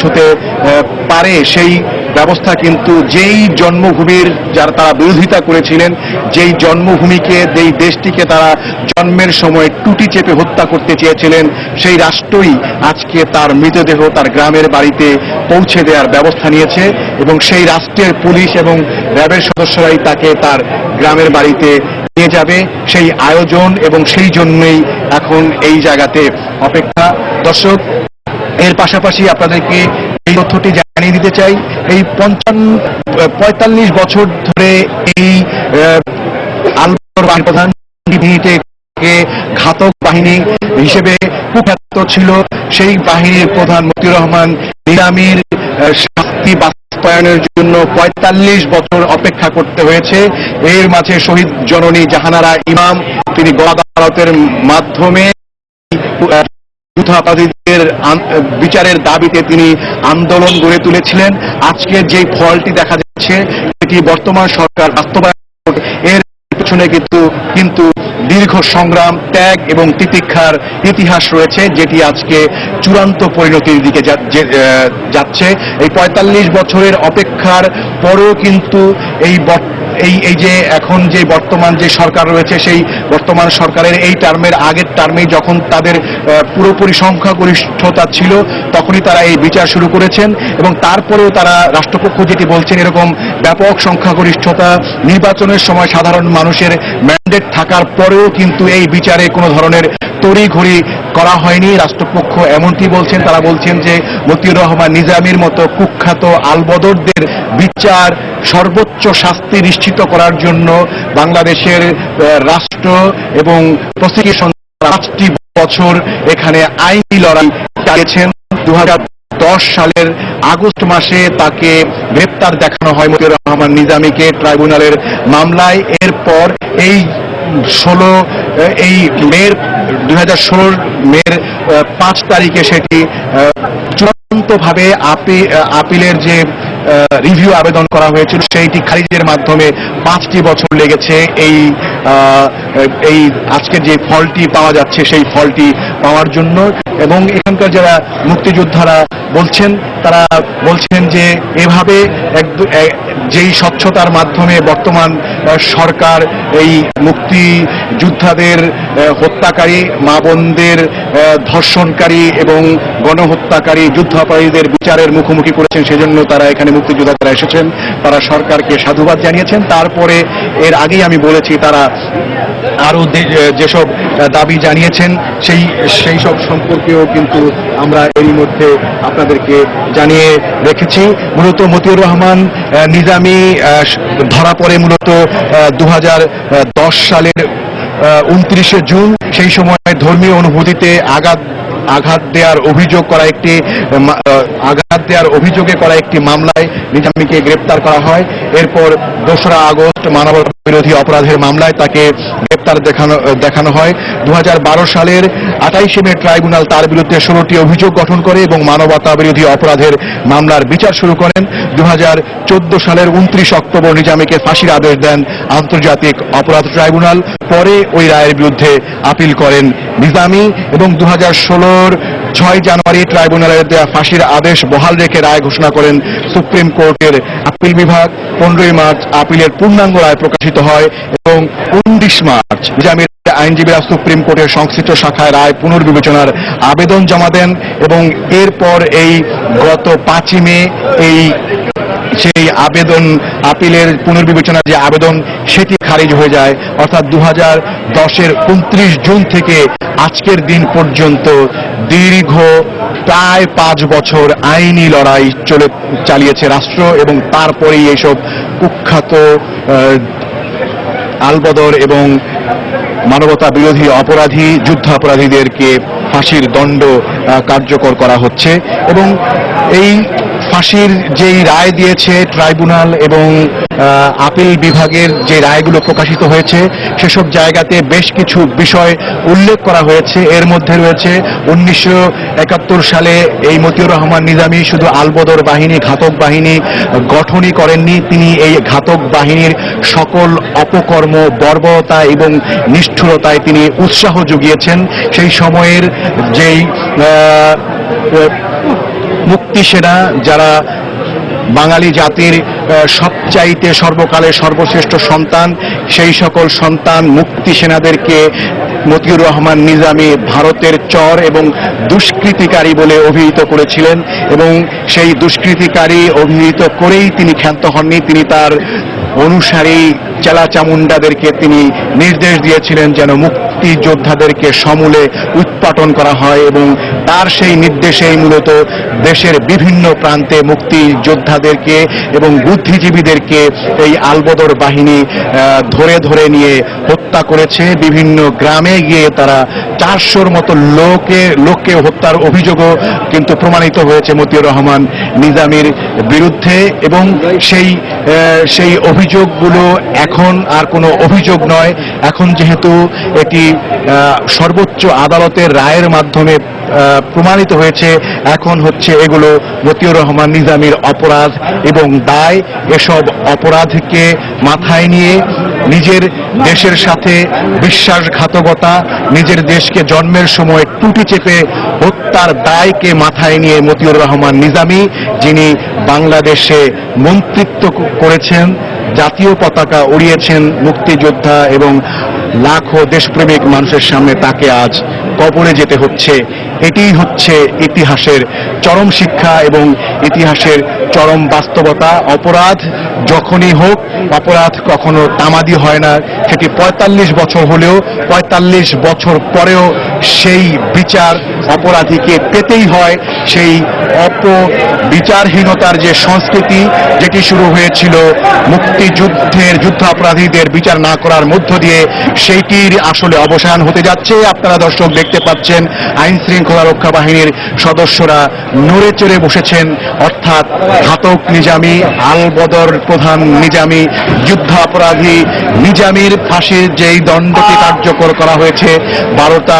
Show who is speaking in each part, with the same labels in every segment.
Speaker 1: হতে পারে সেই ব্যবস্থা কিন্তু যেই জন্মভূমির যারা তারা বিরোধিতা করেছিলেন, যেই জন্মভূমিকে যেই দেশটিকে তারা জন্মের সময় টুটি চেপে হত্যা করতে চেয়েছিলেন, সেই রাষ্ট্রই আজকে তার মৃতদেহ তার গ্রামের বাড়িতে পৌঁছে দেওয়ার ব্যবস্থা নিয়েছে এবং সেই রাষ্ট্রের পুলিশ এবং র্যাবের সদস্যরাই তাকে তার গ্রামের বাড়িতে নিয়ে যাবে। সেই আয়োজন এবং সেই জন্যই এখন এই জায়গাতে অপেক্ষা। দর্শক, এর পাশাপাশি আপনাদেরকে এই তথ্যটি জানিয়ে দিতে চাই, এই 45 বছর ধরে এই আলবদর বাহিনী প্রধান ঘাতক বাহিনী হিসেবে কুখ্যাত ছিল, সেই বাহিনীর প্রধান মতিউর রহমান নিজামীর শাস্তি বাস্তবায়নের জন্য 45 বছর অপেক্ষা করতে হয়েছে। এর মাঝে শহীদ জননী জাহানারা ইমাম তিনি গণ আদালতের মাধ্যমে যুদ্ধাপরাধীদের বিচারের দাবিতে তিনি আন্দোলন গড়ে তুলেছিলেন। আজকে যে ফলটি দেখা যাচ্ছে এটি বর্তমান সরকার বাস্তবায়ন, এর পিছনে কিন্তু দীর্ঘ সংগ্রাম, ত্যাগ এবং তিতিক্ষার ইতিহাস রয়েছে, যেটি আজকে চূড়ান্ত পরিণতির দিকে যাচ্ছে। এই 45 বছরের অপেক্ষার পরও কিন্তু এই যে এখন যে বর্তমান যে সরকার রয়েছে, সেই বর্তমান সরকারের এই টার্মের আগের টার্মে যখন তাদের পুরোপুরি সংখ্যাগরিষ্ঠতা ছিল তখনই তারা এই বিচার শুরু করেছেন এবং তারপরেও তারা রাষ্ট্রপক্ষ যেটি বলছেন, এরকম ব্যাপক সংখ্যাগরিষ্ঠতা, নির্বাচনের সময় সাধারণ মানুষের ম্যান্ডেট থাকার পরেও কিন্তু এই বিচারে কোনো ধরনের তড়িঘড়ি করা হয়নি। রাষ্ট্রপক্ষ এমনটি বলছেন, তারা বলছেন যে মতিউর রহমান নিজামীর মতো কুখ্যাত আলবদরদের বিচার, সর্বোচ্চ শাস্তি নিশ্চিত করার জন্য বাংলাদেশের রাষ্ট্র এবং প্রসিকিউশন 5টি বছর এখানে আইনি লড়াই চালিয়েছেন। 2010 সালের আগস্ট মাসে তাকে গ্রেপ্তার দেখানো হয় মতিউর রহমান নিজামীকে ট্রাইব্যুনালের মামলায়। এরপর এই 2016 মের 5 তারিখে সেটি চূড়ান্তভাবে আপিলের যে রিভিউ আবেদন করা হয়েছিল সেইটি খারিজের মাধ্যমে 5টি বছর লেগেছে এই আজকের যে ফলটি পাওয়া যাচ্ছে সেই ফলটি পাওয়ার জন্য। এবং এখানকার যারা মুক্তিযোদ্ধারা বলছেন, তারা বলছেন যে এভাবে যেই স্বচ্ছতার মাধ্যমে বর্তমান সরকার এই মুক্তিযোদ্ধাদের হত্যাকারী, মা বোনদের ধর্ষণকারী এবং গণহত্যাকারী যুদ্ধাপরাধীদের বিচারের মুখোমুখি করেছেন, সেজন্য তারা এখানে মুক্তিযোদ্ধারা এসেছেন, তারা সরকারকে সাধুবাদ জানিয়েছেন। তারপরে এর আগেই আমি বলেছি তারা আরো যেসব দাবি জানিয়েছেন সেই সব সম্পর্কেও কিন্তু আমরা এরই মধ্যে আপনাদেরকে জানিয়ে রেখেছি। মূলত মতিউর রহমান নিজামী ধরা পড়ে মূলত 2010 সালের 29শে জুন। সেই সময় ধর্মীয় অনুভূতিতে আঘাত দেওয়ার অভিযোগে করা একটি মামলায় নিজামীকে গ্রেপ্তার করা হয়। এরপর 2রা আগস্ট মানবতা বিরোধী অপরাধের মামলায় তাকে গ্রেপ্তার দেখানো হয়। 2012 সালের 28শে মে ট্রাইব্যুনাল তার বিরুদ্ধে 16টি অভিযোগ গঠন করে এবং মানবতা বিরোধী অপরাধের মামলার বিচার শুরু করেন। 2014 সালের 29 অক্টোবর নিজামীকে ফাঁসির আদেশ দেন আন্তর্জাতিক অপরাধ ট্রাইব্যুনাল। পরে ওই রায়ের বিরুদ্ধে আপিল করেন নিজামী এবং 2016-র 6 জানুয়ারি ট্রাইব্যুনালের দেওয়া ফাঁসির আদেশ বহাল রেখে রায় ঘোষণা করেন সুপ্রিম কোর্টের আপিল বিভাগ। 15ই মার্চ আপিলের পূর্ণাঙ্গ রায় প্রকাশিত হয় এবং 19 মার্চ নিজামীর আইনজীবীরা সুপ্রিম কোর্টের সংশ্লিষ্ট শাখায় রায় পুনর্বিবেচনার আবেদন জমা দেন এবং এরপর এই গত 5ই মে সেই আপিলের পুনর্বিবেচনার যে আবেদন সেটি খারিজ হয়ে যায়। অর্থাৎ 2010-এর 29 জুন থেকে আজকের দিন পর্যন্ত দীর্ঘ প্রায় 5 বছর আইনি লড়াই চালিয়েছে রাষ্ট্র এবং তারপরেই এইসব কুখ্যাত আলবদর এবং মানবতা বিরোধী অপরাধী যুদ্ধাপরাধীদেরকে ফাঁসির দণ্ড কার্যকর করা হচ্ছে। এবং এই ফাঁসির যেই রায় দিয়েছে ট্রাইব্যুনাল এবং আপিল বিভাগের যে রায়গুলো প্রকাশিত হয়েছে সেসব জায়গাতে বেশ কিছু বিষয় উল্লেখ করা হয়েছে। এর মধ্যে রয়েছে 1971 সালে এই মতিউর রহমান নিজামী শুধু আলবদর বাহিনী, ঘাতক বাহিনী গঠনই করেননি, তিনি এই ঘাতক বাহিনীর সকল অপকর্ম, বর্বরতা এবং নিষ্ঠুরতায় তিনি উৎসাহ জুগিয়েছেন। সেই সময়ের যেই মুক্তি সেনা, যারা বাঙালি জাতির সবচাইতে সর্বকালের সর্বশ্রেষ্ঠ সন্তান, সেই সকল সন্তান মুক্তি সেনাদেরকে মতিউর রহমান নিজামী ভারতের চর এবং দুষ্কৃতিকারী বলে অভিহিত করেছিলেন, এবং সেই দুষ্কৃতিকারী অভিহিত করেই তিনি ক্ষান্ত হননি। তিনি তার অনুসারী চেলা চামুন্ডাদেরকে তিনি নির্দেশ দিয়েছিলেন যেন মুক্তিযোদ্ধাদেরকে সমূলে উৎপাটন করা হয়, এবং তার সেই নির্দেশেই মূলত দেশের বিভিন্ন প্রান্তে মুক্তিযোদ্ধাদেরকে এবং বুদ্ধিজীবীদেরকে এই আলবদর বাহিনী ধরে ধরে নিয়ে হত্যা করেছে। বিভিন্ন গ্রামে গিয়ে তারা 400-র মতো লোককে হত্যার অভিযোগও কিন্তু প্রমাণিত হয়েছে মতিউর রহমান নিজামীর বিরুদ্ধে, এবং সেই অভিযোগগুলো এখন আর কোনো অভিযোগ নয়। এখন যেহেতু এটি সর্বোচ্চ আদালতের রায়ের মাধ্যমে প্রমাণিত হয়েছে, এখন হচ্ছে এগুলো মতিউর রহমান নিজামীর অপরাধ এবং দায়। এসব অপরাধকে মাথায় নিয়ে নিজের দেশের সাথে বিশ্বাসঘাতকতা, নিজের দেশকে জন্মের সময় টুটি চেপে হত্যার দায়কে মাথায় নিয়ে মতিউর রহমান নিজামী, যিনি বাংলাদেশে মন্ত্রিত্ব করেছেন, জাতীয় পতাকা উড়িয়েছেন, মুক্তিযোদ্ধা এবং লাখো দেশপ্রেমিক মানুষের সামনে তাকে আজ কবরে যেতে হচ্ছে। এটিই হচ্ছে ইতিহাসের চরম শিক্ষা এবং ইতিহাসের চরম বাস্তবতা। অপরাধ যখনই হোক, অপরাধ কখনো তামাদি হয় না। সেটি 45 বছর হলেও 45 বছর পরেও সেই বিচার অপরাধীকে পেতেই হয়। সেই বিচারহীনতার যে সংস্কৃতি, যেটি শুরু হয়েছিল মুক্তিযুদ্ধের যুদ্ধাপরাধীদের বিচার না করার মধ্য দিয়ে, সেইটির আসলে অবসান হতে যাচ্ছে। আপনারা দর্শক দেখতে পাচ্ছেন আইন শৃঙ্খলা রক্ষা বাহিনীর সদস্যরা নড়ে চড়ে বসেছেন, অর্থাৎ ঘাতক নিজামী, আলবদর প্রধান নিজামী, যুদ্ধাপরাধী নিজামীর ফাঁসির যেই দণ্ডটি কার্যকর করা হয়েছে 12টা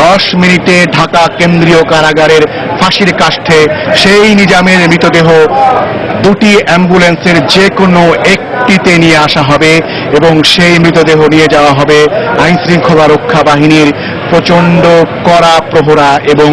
Speaker 1: 10 মিনিটে ঢাকা কেন্দ্রীয় কারাগারের ফাঁসির কাষ্ঠে, সেই নিজামের মৃতদেহ দুটি অ্যাম্বুলেন্সের যে কোনো একটিতে নিয়ে আসা হবে এবং সেই মৃতদেহ নিয়ে যাওয়া হবে আইন শৃঙ্খলা রক্ষা বাহিনীর প্রচন্ড কড়া প্রহরা এবং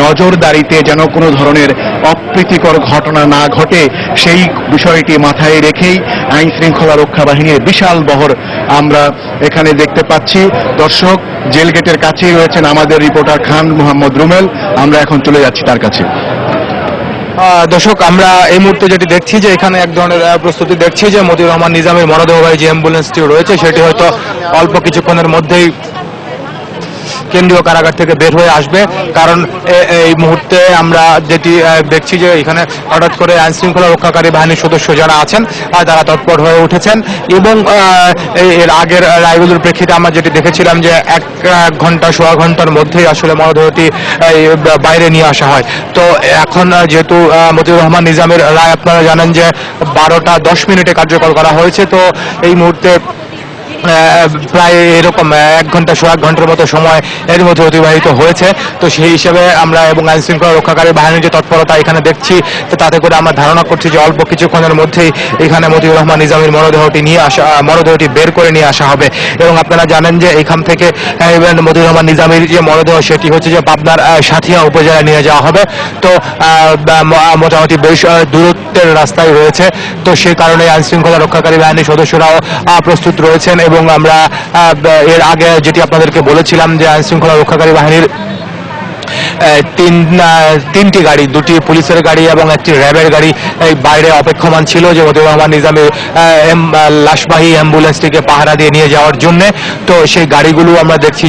Speaker 1: নজরদারিতে, যেন কোনো ধরনের অপ্রীতিকর ঘটনা না ঘটে। সেই বিষয়টি মাথায় রেখেই আইন শৃঙ্খলা রক্ষা বাহিনীর বিশাল বহর আমরা এখানে দেখতে পাচ্ছি। দর্শক, জেল গেটের কাছেই রয়েছেন আমাদের রিপোর্টার খান মোহাম্মদ রুমেল। আমরা এখন চলে যাচ্ছি তার কাছে।
Speaker 2: দর্শক, আমরা এই মুহূর্তে যেটি দেখছি যে এখানে এক ধরনের প্রস্তুতি দেখছি যে মতিউর রহমান নিজামীর মরদেহবাহী যে অ্যাম্বুলেন্সটি রয়েছে সেটি হয়তো অল্প কিছুক্ষণের মধ্যেই কেন্দ্রীয় কারাগার থেকে বের হয়ে আসবে। কারণ এই মুহূর্তে আমরা যেটি দেখছি যে এখানে হঠাৎ করে আইন শৃঙ্খলা রক্ষাকারী বাহিনীর সদস্য যারা আছেন তারা তৎপর হয়ে উঠেছেন, এবং এর আগের রায়গুলোর প্রেক্ষিতে আমরা যেটি দেখেছিলাম যে 1 ঘন্টা সোয়া ঘন্টার মধ্যেই আসলে মরদেহটি বাইরে নিয়ে আসা হয়। তো এখন যেহেতু মতিউর রহমান নিজামের রায় আপনারা জানেন যে 12টা 10 মিনিটে কার্যকর করা হয়েছে, তো এই মুহূর্তে প্রায় এরকম 1 ঘন্টা সোয়া ঘন্টার মতো সময় এর মধ্যে অতিবাহিত হয়েছে। তো সেই হিসেবে আমরা এবং আইন শৃঙ্খলা রক্ষাকারী বাহিনীর যে তৎপরতা এখানে দেখছি, তাতে করে আমরা ধারণা করছি যে অল্প কিছুক্ষণের মধ্যেই এখানে মতিউর রহমান নিজামীর মরদেহটি বের করে নিয়ে আসা হবে। এবং আপনারা জানেন যে এখান থেকে মতিউর রহমান নিজামীর যে মরদেহ সেটি হচ্ছে যে পাবনার সাথিয়া উপজেলায় নিয়ে যাওয়া হবে। তো মোটামুটি বেশ দূরত্বের রাস্তায় রয়েছে, তো সেই কারণে আইন শৃঙ্খলা রক্ষাকারী বাহিনীর সদস্যরাও প্রস্তুত রয়েছেন। এবং আমরা এর আগে যেটি আপনাদেরকে বলেছিলাম যে আইন শৃঙ্খলা রক্ষাকারী বাহিনীর তিনটি গাড়ি, 2টি পুলিশের গাড়ি এবং 1টি র্যাবের গাড়ি এই বাইরে অপেক্ষমান ছিল যে মতিউর রহমান নিজামীর লাশবাহী অ্যাম্বুলেন্সটিকে পাহারা দিয়ে নিয়ে যাওয়ার জন্য। তো সেই গাড়িগুলো আমরা দেখছি